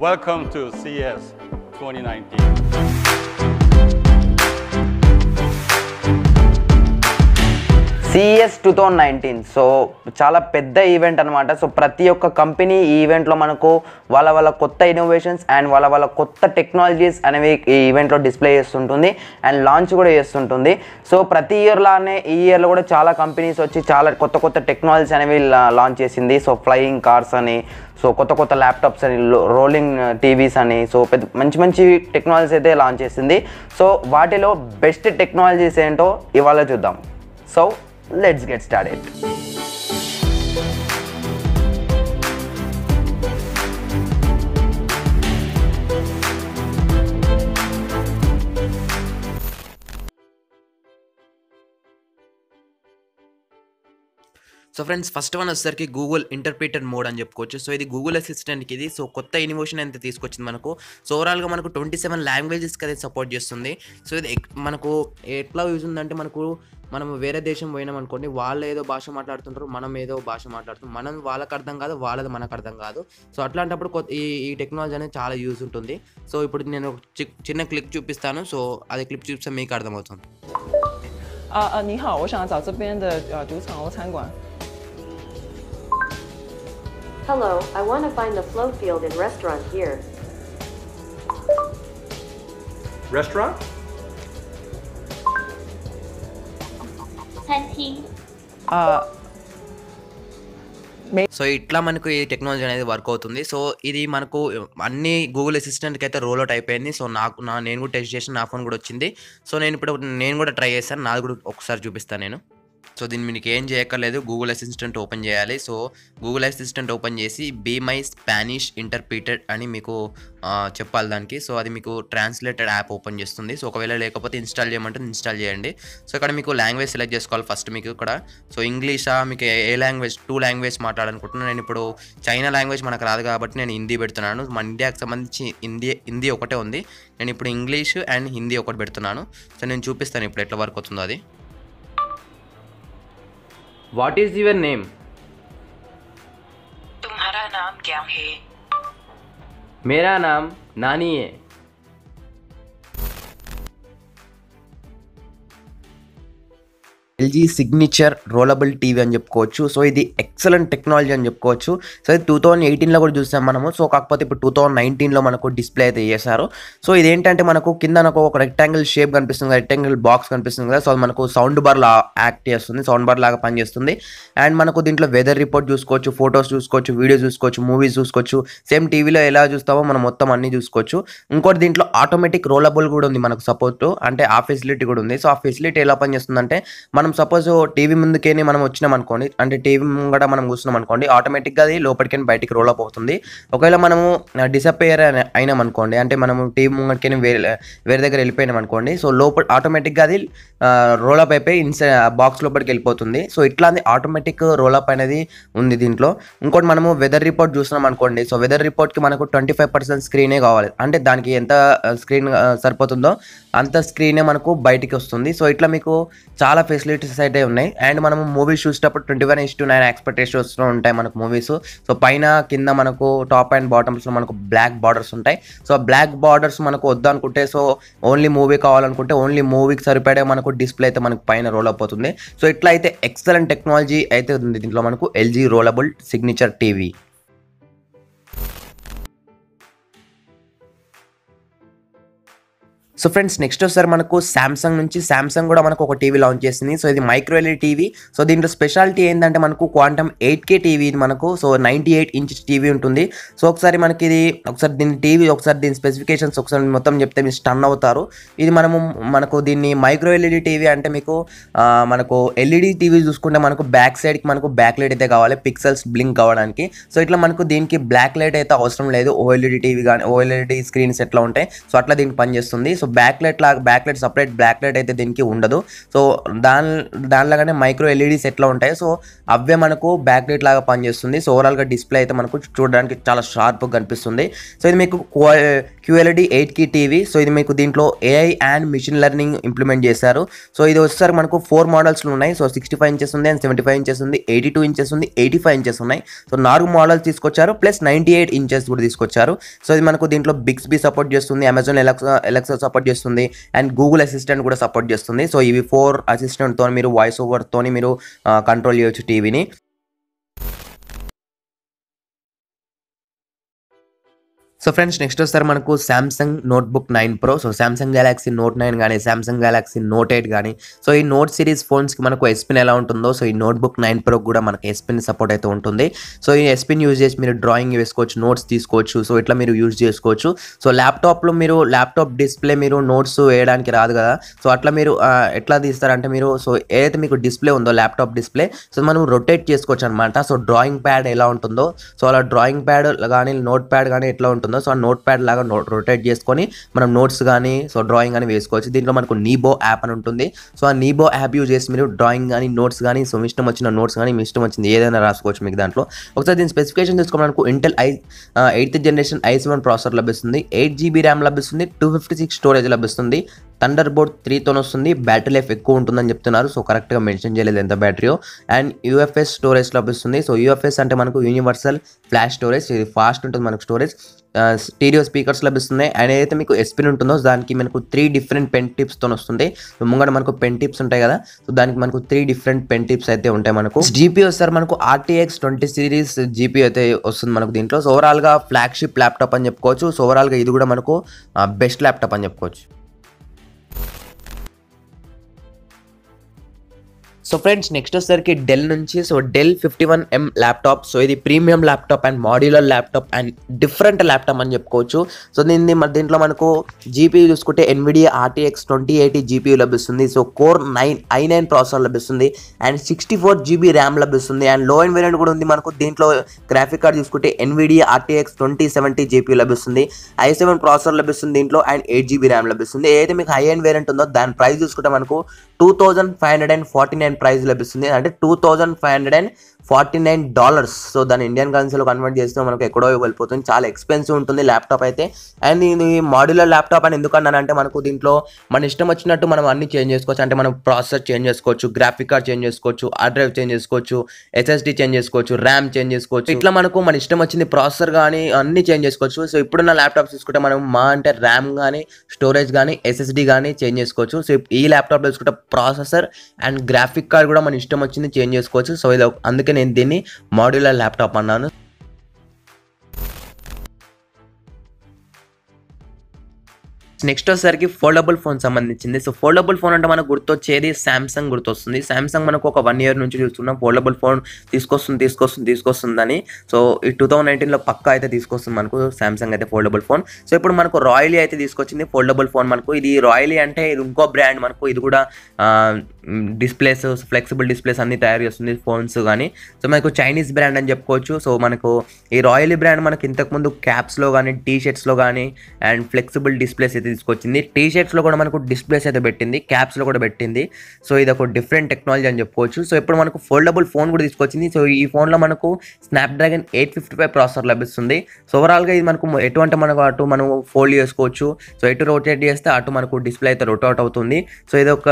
Welcome to CES 2019. CES 2019 so చాలా పెద్ద event అనమాట. సో ప్రతి ఒక్క కంపెనీ ఈ ఈవెంట్లో మనకు వాళ్ళ కొత్త ఇన్నోవేషన్స్ అండ్ వాళ్ళ కొత్త టెక్నాలజీస్ అనేవి ఈ ఈవెంట్లో డిస్ప్లే చేస్తుంటుంది అండ్ లాంచ్ కూడా చేస్తుంటుంది. సో ప్రతి ఇయర్లానే ఈ ఇయర్లో కూడా చాలా కంపెనీస్ వచ్చి చాలా కొత్త టెక్నాలజీస్ అనేవి లాంచ్ చేసింది. సో ఫ్లయింగ్ కార్స్ అని, సో కొత్త ల్యాప్టాప్స్ అని, రోలింగ్ టీవీస్ అని, సో మంచి టెక్నాలజీస్ అయితే లాంచ్ చేసింది. సో వాటిలో బెస్ట్ టెక్నాలజీస్ ఏంటో ఇవాళ చూద్దాం. So let's get started. So friends, first one వచ్చేసరికి గూగుల్ ఇంటర్ప్రిటర్ మోడ్ అని చెప్పుకోవచ్చు. సో ఇది గూగుల్ అసిస్టెంట్కి ఇది సో కొత్త ఇన్నోవేషన్ అయితే తీసుకొచ్చింది మనకు. సో ఓవరాల్గా మనకు 27 లాంగ్వేజెస్కి అయితే సపోర్ట్ చేస్తుంది. సో ఇది మనకు ఎట్లా యూజ్ ఉందంటే, మనం వేరే దేశం పోయినాం అనుకోండి, వాళ్ళు ఏదో భాష మాట్లాడుతుంటారు, మనం ఏదో భాష మాట్లాడుతాం, మనం వాళ్ళకి అర్థం కాదు, వాళ్ళది మనకు అర్థం కాదు. సో అట్లాంటప్పుడు ఈ టెక్నాలజీ అనేది చాలా యూజ్ ఉంటుంది. సో ఇప్పుడు నేను చిన్న క్లిప్ చూపిస్తాను. సో అది క్లిప్ చూపిస్తే మీకు అర్థమవుతుంది. 你好，我想找这边的赌场或餐馆。Hello, I want to find the flow field and restaurant here. Restaurant? 餐厅。 so ఇట్లా మనకు ఈ టెక్నాలజీ అనేది వర్క్ అవుతుంది. సో ఇది మనకు అన్ని గూగుల్ అసిస్టెంట్కి అయితే రోల్ అవుట్ అయిపోయింది. సో నేను కూడా టెస్ట్ చేసి నా ఫోన్ కూడా వచ్చింది. సో నేను కూడా ట్రై చేశాను, నాది కూడా ఒకసారి చూపిస్తాను నేను. సో దీన్ని మీకు ఏం చేయక్కర్లేదు, గూగుల్ అసిస్టెంట్ ఓపెన్ చేయాలి. సో గూగుల్ అసిస్టెంట్ ఓపెన్ చేసి బీ మై స్పానిష్ ఇంటర్ప్రిటెడ్ అని మీకు చెప్పాలి దానికి. సో అది మీకు ట్రాన్స్లేటెడ్ యాప్ ఓపెన్ చేస్తుంది. సో ఒకవేళ లేకపోతే ఇన్స్టాల్ చేయమంటే ఇన్స్టాల్ చేయండి. సో ఇక్కడ మీకు లాంగ్వేజ్ సెలెక్ట్ చేసుకోవాలి ఫస్ట్ మీకు ఇక్కడ. సో ఇంగ్లీషా, మీకు ఏ లాంగ్వేజ్, 2 లాంగ్వేజ్ మాట్లాడాలనుకుంటున్నాను. నేను ఇప్పుడు చైనా లాంగ్వేజ్ మనకు రాదు కాబట్టి నేను హిందీ పెడుతున్నాను. మన ఇండియాకి సంబంధించి హిందీ ఒకటే ఉంది. నేను ఇప్పుడు ఇంగ్లీష్ అండ్ హిందీ ఒకటి పెడుతున్నాను. సో నేను చూపిస్తాను ఇప్పుడు ఎట్లా వర్క్ అవుతుందో అది. What is your name? तुम्हारा नाम क्या है? मेरा नाम नानी है. ఎల్జీ సిగ్నేచర్ రోలబుల్ టీవీ అని చెప్పుకోవచ్చు. సో ఇది ఎక్సలెంట్ టెక్నాలజీ అని చెప్పుకోవచ్చు. సో ఇది 2018లో కూడా చూసాం మనము. సో కాకపోతే ఇప్పుడు 2019లో మనకు డిస్ప్లే అయితే చేశారు. సో ఇదేంటంటే మనకు కింద ఒక రెక్టాంగిల్ షేప్ కనిపిస్తుంది, రెక్టాంగిల్ బాక్స్ కనిపిస్తుంది కదా. సో అది మనకు సౌండ్ బార్ లా యాక్ట్ చేస్తుంది, సౌండ్ బార్ లాగా పనిచేస్తుంది. అండ్ మనకు దీంట్లో వెదర్ రిపోర్ట్ చూసుకోవచ్చు, ఫొటోస్ చూసుకోవచ్చు, వీడియోస్ చూసుకోవచ్చు, మూవీస్ చూసుకోవచ్చు. సేమ్ టీవీలో ఎలా చూస్తామో మనం మొత్తం అన్ని చూసుకోవచ్చు. ఇంకోటి దీంట్లో ఆటోమేటిక్ రోలబుల్ కూడా ఉంది మనకు సపోర్ట్, అంటే ఆ ఫెసిలిటీ కూడా ఉంది. సో ఆ ఫెసిలిటీ ఎలా పనిచేస్తుందంటే, మనం సపోజ్ టీవీ ముందుకేని మనం వచ్చినాం అనుకోండి, అంటే టీవీ ముంగట మనం కూర్చున్నాం అనుకోండి, ఆటోమేటిక్గా అది లోపలికి బయటికి రోల్ అప్ అవుతుంది. ఒకవేళ మనము డిసప్పేర్ అయినాం అనుకోండి, అంటే మనము టీవీ ముంగటికి వేరే దగ్గర వెళ్ళిపోయినాం అనుకోండి, సో లోపల ఆటోమేటిక్గా అది రోల్ అప్ అయిపోయి బాక్స్ లోపలికి వెళ్ళిపోతుంది. సో ఇట్లా ఆటోమేటిక్ రోల్ అప్ అనేది ఉంది దీంట్లో. ఇంకోటి మనము వెదర్ రిపోర్ట్ చూస్తున్నాం అనుకోండి, సో వెదర్ రిపోర్ట్కి మనకు 25% స్క్రీనే కావాలి, అంటే దానికి ఎంత స్క్రీన్ సరిపోతుందో అంత స్క్రీనే మనకు బయటికి వస్తుంది. సో ఇట్లా మీకు చాలా ఫెసిలిటీస్ అయితే ఉన్నాయి. అండ్ మనము మూవీస్ చూసేటప్పుడు 21:9 ఆస్పెక్ట్ రేషియోస్లో ఉంటాయి మనకు మూవీస్. సో పైన కింద మనకు టాప్ అండ్ బాటమ్స్లో మనకు బ్లాక్ బార్డర్స్ ఉంటాయి. సో బ్లాక్ బార్డర్స్ మనకు వద్దనుకుంటే, సో ఓన్లీ మూవీ కావాలనుకుంటే ఓన్లీ మూవీకి సరిపడే మనకు డిస్ప్లే అయితే మనకు పైన రోల్ అప్ అవుతుంది. సో ఇట్లా అయితే ఎక్సలెంట్ టెక్నాలజీ అయితే ఉంది దీంట్లో మనకు LG rollable signature TV. So friends, next వచ్చారు మనకు సామ్సంగ్ కూడా మనకు ఒక టీవీ లాంచ్ చేసింది. సో ఇది మైక్రో ఎల్ఈడి టీవీ. సో దీంట్లో స్పెషాలిటీ ఏంటంటే మనకు క్వాంటమ్ 8K టీవీ ఇది మనకు. సో 98 ఇంచ్ టీవీ ఉంటుంది. సో ఒకసారి దీని స్పెసిఫికేషన్స్ ఒకసారి మొత్తం చెప్తే మీరు స్టన్ అవుతారు. ఇది మనకు దీన్ని మైక్రో ఎల్ఈడి టీవీ అంటే మీకు మనకు ఎల్ఈడి టీవీ చూసుకుంటే మనకు బ్యాక్ సైడ్కి మనకు బ్యాక్ లైట్ అయితే కావాలి, పిక్సెల్స్ బ్లింక్ కావడానికి. సో ఇట్లా మనకు దీనికి బ్లాక్ లైట్ అయితే అవసరం లేదు. ఓఎల్ఈడి టీవీ కానీ ఓఎల్ఈడి స్క్రీన్స్ ఎట్లా ఉంటాయి, సో అట్లా దీనికి పనిచేస్తుంది. So back light separate back light అయితే దీనికి ఉండదు. సో దానిలాగానే మైక్రో ఎల్ఈడీస్ ఎట్లా ఉంటాయి, సో అవే మనకు బ్యాక్ లైట్ లాగా పనిచేస్తుంది. సో ఓవరాల్గా డిస్ప్లే అయితే మనకు చూడడానికి చాలా షార్ప్గా కనిపిస్తుంది. సో ఇది మీకు QLED 8K టీవీ. సో ఇది మీకు దీంట్లో AI and machine learning implement చేశారు. సో ఇది వచ్చేసరికి మనకు 4 మోడల్స్లో ఉన్నాయి. సో 65 ఇంచెస్ ఉంది, అండ్ 75 ఇంచెస్ ఉంది, 82 ఇంచెస్ ఉంది, 85 ఇంచెస్ ఉన్నాయి. సో 4 మోడల్స్ తీసుకొచ్చారు, ప్లస్ 98 ఇంచెస్ కూడా తీసుకొచ్చారు. సో ఇది మనకు దీంట్లో బిక్స్బీ సపోర్ట్ చేస్తుంది, అమెజాన్ ఎలక్సా సపోర్ట్ చేస్తుంది, అండ్ గూగుల్ అసిస్టెంట్ కూడా సపోర్ట్ చేస్తుంది. సో ఇవి 4 అసిస్టెంట్తో మీరు వాయిస్ ఓవర్తో మీరు కంట్రోల్ చేయొచ్చు టీవీని. సో ఫ్రెండ్స్ నెక్స్ట్ వస్తారు మనకు Samsung notebook 9 Pro. So Samsung Galaxy note 9 కానీ సామ్సంగ్ గెలాక్సీ నోట్ 8 కానీ సో ఈ నోట్ సిరీస్ ఫోన్స్కి మనకు S Pen ఎలా ఉంటుందో సో ఈ నోట్బుక్ 9 Pro కూడా మనకు S Pen సపోర్ట్ అయితే ఉంటుంది. సో ఈ S Pen యూజ్ చేసి మీరు డ్రాయింగ్ వేసుకోవచ్చు, నోట్స్ తీసుకోవచ్చు. సో ఇట్లా మీరు యూజ్ చేసుకోవచ్చు. సో ల్యాప్టాప్లో మీరు ల్యాప్టాప్ డిస్ప్లే మీరు నోట్స్ వేయడానికి రాదు కదా, సో అట్లా మీరు ఎట్లా తీస్తారంటే మీరు సో ఏదైతే మీకు డిస్ప్లే ఉందో ల్యాప్టాప్ డిస్ప్లే సో మనం రొటేట్ చేసుకోవచ్చు అనమాట. సో డ్రాయింగ్ ప్యాడ్ ఎలా ఉంటుందో సో అలా డ్రాయింగ్ ప్యాడ్ కానీ నోట్ ప్యాడ్ కానీ ఎట్లా ఉంటుందో సో ఆ నోట్ ప్యాడ్ లాగా రొటేట్ చేసుకొని మనం నోట్స్ కానీ సో డ్రాయింగ్ కానీ వేసుకోవచ్చు. దీంట్లో మనకు నీబో యాప్ అని ఉంటుంది. సో ఆ నీబో యాప్ యూజ్ చేసి మీరు డ్రాయింగ్ కానీ నోట్స్ కానీ సో మీ ఇష్టం వచ్చిన నోట్స్ కానీ మీ ఇష్టం వచ్చింది ఏదైనా రాసుకోవచ్చు మీకు దాంట్లో. ఒకసారి దీని స్పెసిఫికేషన్ చూసుకుని మనకు Intel 8th generation i7 processor లభిస్తుంది, 8GB ర్యామ్ లభిస్తుంది, 256 స్టోరేజ్ లభిస్తుంది, థండర్బోల్ట్ 3తో వస్తుంది, బ్యాటరీ లైఫ్ ఎక్కువ ఉంటుందని చెప్తున్నారు. సో కరెక్ట్గా మెన్షన్ చేయలేదు ఎంత బ్యాటరీయో, అండ్ UFS స్టోరేజ్ లభిస్తుంది. సో UFS అంటే మనకు యూనివర్సల్ ఫ్లాష్ స్టోరేజ్, ఇది ఫాస్ట్ ఉంటుంది మనకు స్టోరేజ్. స్టీరియో స్పీకర్స్ లభిస్తున్నాయి, అండ్ ఏదైతే మీకు S Pen ఉంటుందో దానికి మనకు 3 డిఫరెంట్ పెన్ టిప్స్తో వస్తుంది. సో ముంగడ మనకు పెన్ టిప్స్ ఉంటాయి కదా, సో దానికి మనకు 3 డిఫరెంట్ పెన్ టిప్స్ అయితే ఉంటాయి. మనకు GPU వస్తారు మనకు RTX 20 సిరీస్ GPU అయితే వస్తుంది మనకు దీంట్లో. సో ఓవరాల్గా ఫ్లాగ్షిప్ ల్యాప్టాప్ అని చెప్పుకోవచ్చు. సో ఓవరాల్గా ఇది కూడా మనకు బెస్ట్ ల్యాప్టాప్ అని చెప్పుకోవచ్చు. సో ఫ్రెండ్స్ నెక్స్ట్ వచ్చేసరికి డెల్ నుంచి so Dell 51M laptop. So ఇది premium laptop and modular laptop and different laptop అని చెప్పుకోవచ్చు. సో దీంట్లో మనకు GPU చూసుకుంటే NVIDIA RTX 2080 GPU లభిస్తుంది. సో Core i9 ప్రాసెసర్ లభిస్తుంది, అండ్ 64GB ర్యామ్ లభిస్తుంది, అండ్ లో ఎండ్ వేరియంట్ కూడా ఉంది మనకు. దీంట్లో గ్రాఫిక్ కార్డ్ చూసుకుంటే NVIDIA RTX 2070 GPU లభిస్తుంది, i7 ప్రాసెసర్ లభిస్తుంది దీంట్లో, అండ్ 8GB ర్యామ్ లభిస్తుంది. ఏదైతే మీకు హై ఎండ్ వేరియంట్ ఉందో దాని ప్రైస్ చూసుకుంటే మనకు $2549 ప్రైస్ లభిస్తుంది, అంటే $2549. సో దాని ఇండియన్ కరెన్సీలో కన్వర్ట్ చేస్తే మనకు ఎక్కడో వెళ్ళిపోతుంది, చాలా ఎక్స్పెన్సివ్ ఉంటుంది ల్యాప్టాప్ అయితే. అండ్ ఇది మాడ్యులర్ ల్యాప్టాప్ అని ఎందుకన్నానంటే మనకు దీంట్లో మన ఇష్టం వచ్చినట్టు మనం అన్ని చేంజ్ చేసుకోవచ్చు. అంటే మనం ప్రాసెసర్ చేంజ్ చేసుకోవచ్చు, గ్రాఫిక్ కార్డ్ చేంజ్ చేసుకోవచ్చు, హార్డ్ డ్రైవ్ చేంజ్ చేసుకోవచ్చు, SSD చేంజ్ చేసుకోవచ్చు, ర్యామ్ చేంజ్ చేసుకోవచ్చు. ఇట్లా మనకు మన ఇష్టం వచ్చింది ప్రాసెసర్ కానీ అన్ని చేంజ్ చేసుకోవచ్చు. సో ఇప్పుడున్న ల్యాప్టాప్స్ తీసుకుంటే మనం అంటే ర్యామ్ కానీ స్టోరేజ్ కానీ SSD కానీ చేంజ్ చేసుకోవచ్చు. సో ఈ ల్యాప్టాప్ తీసుకుంటే ప్రాసెసర్ అండ్ గ్రాఫిక్ కార్డ్ కూడా మన ఇష్టం వచ్చింది చేంజ్ చేసుకోవచ్చు. సో ఇది అందుకే నేను దీన్ని మాడ్యులర్ ల్యాప్టాప్ అన్నాను. నెక్స్ట్ వచ్చేసరికి ఫోల్డబుల్ ఫోన్ సంబంధించింది. సో ఫోల్డబుల్ ఫోన్ అంటే మనకు గుర్తొచ్చేది సామ్సంగ్ గుర్తొస్తుంది. సామ్సంగ్ మనకు ఒక 1 year నుంచి చూస్తున్నాం ఫోల్డబుల్ ఫోన్ తీసుకొస్తుందని. సో ఈ 2019లో పక్కా అయితే తీసుకొస్తుంది మనకు సామ్సంగ్ అయితే ఫోల్డబుల్ ఫోన్. సో ఇప్పుడు మనకు రాయలీ అయితే తీసుకొచ్చింది ఫోల్డబుల్ ఫోన్ మనకు. ఇది రాయలీ అంటే ఇది ఇంకో బ్రాండ్ మనకు. ఇది కూడా డిస్ప్లేస్ ఫ్లెక్సిబుల్ డిస్ప్లేస్ అన్ని తయారు చేస్తుంది ఫోన్స్ కానీ. సో మనకు చైనీస్ బ్రాండ్ అని చెప్పుకోవచ్చు. సో మనకు ఈ రాయలీ బ్రాండ్ మనకి ఇంతకుముందు క్యాప్స్లో కానీ టీషర్ట్స్లో కానీ అండ్ ఫ్లెక్సిబుల్ డిస్ప్లేస్ అయితే తీసుకొచ్చింది. టీషర్ట్స్లో కూడా మనకు డిస్ప్లేస్ అయితే పెట్టింది, క్యాప్స్లో కూడా పెట్టింది. సో ఇది ఒక డిఫరెంట్ టెక్నాలజీ అని చెప్పుకోవచ్చు. సో ఇప్పుడు మనకు ఫోల్డబుల్ ఫోన్ కూడా తీసుకొచ్చింది. సో ఈ ఫోన్లో మనకు స్నాప్డ్రాగన్ 855 ప్రాసెసర్ లభిస్తుంది. సో ఓవరాల్గా ఇది మనకు ఎటువంటి మనకు అటు మనం ఫోల్డ్ చేసుకోవచ్చు. సో ఎటు రొటేట్ చేస్తే అటు మనకు డిస్ప్లే అయితే రొటేట్ అవుతుంది. సో ఇది ఒక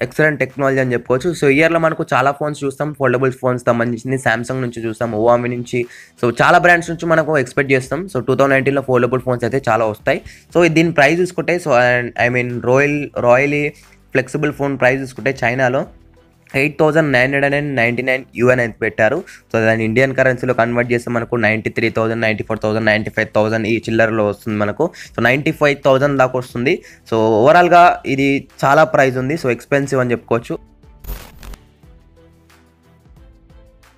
ఎక్సలెంట్ టెక్నాలజీ అని చెప్పుకోవచ్చు. సో ఇయర్లో మనకు చాలా ఫోన్స్ చూస్తాం ఫోల్డబుల్ ఫోన్స్ సంబంధించింది. సామ్సంగ్ నుంచి చూస్తాం, ఓవామి నుంచి, సో చాలా బ్రాండ్స్ నుంచి మనకు ఎక్స్పెక్ట్ చేస్తాం. సో 2019లో ఫోల్డబుల్ ఫోన్స్ అయితే చాలా వస్తాయి. సో దీని ప్రైస్ చూసుకుంటే so I mean Royole flexible phone price చూసుకుంటే చైనాలో 8,999 UN అయితే పెట్టారు. సో దాని ఇండియన్ కరెన్సీలో కన్వర్ట్ చేస్తే మనకు 93,000, 94,000, 95,000 ఈ చిల్లరలో వస్తుంది మనకు. సో 95,000 దాకా వస్తుంది. సో ఓవరాల్గా ఇది చాలా ప్రైస్ ఉంది. సో ఎక్స్పెన్సివ్ అని చెప్పుకోవచ్చు.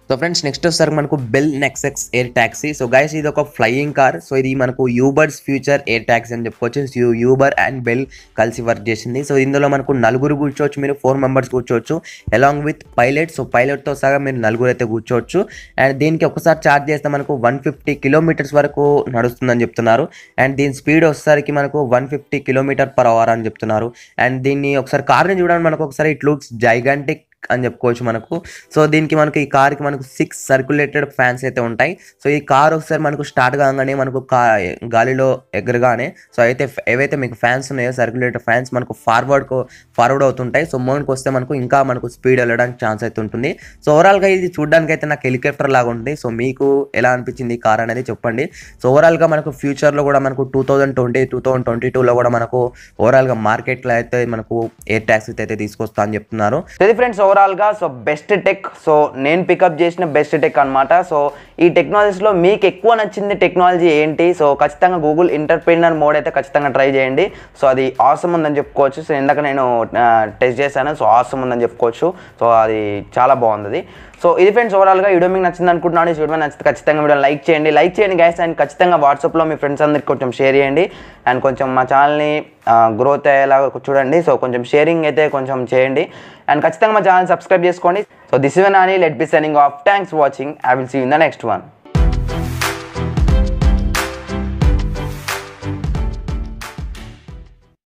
సో సో ఫ్రెండ్స్ నెక్స్ట్ వచ్చేసరికి మనకు Bell Nexus air taxi. So guys ఇది ఒక ఫ్లయింగ్ కార్. సో ఇది మనకు యూబర్స్ ఫ్యూచర్ ఎయిర్ ట్యాక్సీ అని చెప్పుకోవచ్చు. యూబర్ అండ్ బెల్ కలిసి వర్క్ చేసింది. సో ఇందులో మనకు నలుగురు కూర్చోవచ్చు, మీరు 4 మెంబర్స్ కూర్చోవచ్చు అలాంగ్ విత్ పైలట్. సో పైలట్తో సహా మీరు నలుగురు అయితే కూర్చోవచ్చు. అండ్ దీనికి ఒకసారి ఛార్జ్ చేస్తే మనకు 150 కిలోమీటర్స్ వరకు నడుస్తుందని చెప్తున్నారు. అండ్ దీని స్పీడ్ వచ్చేసరికి మనకు 150 km/h అని చెప్తున్నారు. అండ్ దీన్ని ఒకసారి కార్ని చూడండి, మనకు ఒకసారి ఇట్ లుక్స్ జైగాంటిక్ అని చెప్పుకోవచ్చు మనకు. సో దీనికి మనకు ఈ కార్కి మనకు 6 సర్క్యులేటెడ్ ఫ్యాన్స్ అయితే ఉంటాయి. సో ఈ కార్ ఒకసారి మనకు స్టార్ట్ కాగానే మనకు గాలిలో ఎగరగానే సో అయితే ఏవైతే మీకు ఫ్యాన్స్ ఉన్నాయో సర్క్యులేటెడ్ ఫ్యాన్స్ మనకు ఫార్వర్డ్ అవుతుంటాయి. సో మోడ్కి వస్తే మనకు ఇంకా మనకు స్పీడ్ వెళ్ళడానికి ఛాన్స్ అయితే ఉంటుంది. సో ఓవరాల్గా ఇది చూడడానికి అయితే నాకు హెలికాప్టర్ లాగా ఉంటుంది. సో మీకు ఎలా అనిపించింది ఈ కార్ అనేది చెప్పండి. సో ఓవరాల్గా మనకు ఫ్యూచర్లో కూడా మనకు 2022లో కూడా మనకు ఓవరాల్గా మార్కెట్లో అయితే మనకు ఎయిర్ ట్యాక్సీ అయితే తీసుకొస్తా అని చెప్తున్నారు. ఇది ఫ్రెండ్స్ ఓవరాల్గా సో బెస్ట్ టెక్. సో నేను పికప్ చేసిన బెస్ట్ టెక్ అనమాట. సో ఈ టెక్నాలజీస్లో మీకు ఎక్కువ నచ్చింది టెక్నాలజీ ఏంటి? సో ఖచ్చితంగా గూగుల్ ఎంటర్ప్రెన్యూర్ మోడ్ అయితే ఖచ్చితంగా ట్రై చేయండి. సో అది ఆసమ్ ఉందని చెప్పుకోవచ్చు. సో ఇందాక నేను టెస్ట్ చేశాను. సో ఆసమ్ ఉందని చెప్పుకోవచ్చు. సో అది చాలా బాగుంది. సో ఇది ఫ్రెండ్స్ ఓవరాల్గా వీడియో మీకు నచ్చింది అనుకుంటున్నాను. ఈ వీడియో నచ్చితే ఖచ్చితంగా వీడియో లైక్ చేయండి గైస్. అండ్ ఖచ్చితంగా వాట్సాప్లో మీ ఫ్రెండ్స్ అందరికి కొంచెం షేర్ చేయండి. అండ్ కొంచెం మా ఛానల్ని గ్రోత్ అయ్యేలాగా చూడండి. సో కొంచెం షేరింగ్ అయితే కొంచెం చేయండి. అండ్ ఖచ్చితంగా మా ఛానల్ సబ్స్క్రైబ్ చేసుకోండి. So this is Nani, let be signing off. Thanks for watching. I will see you in the next one.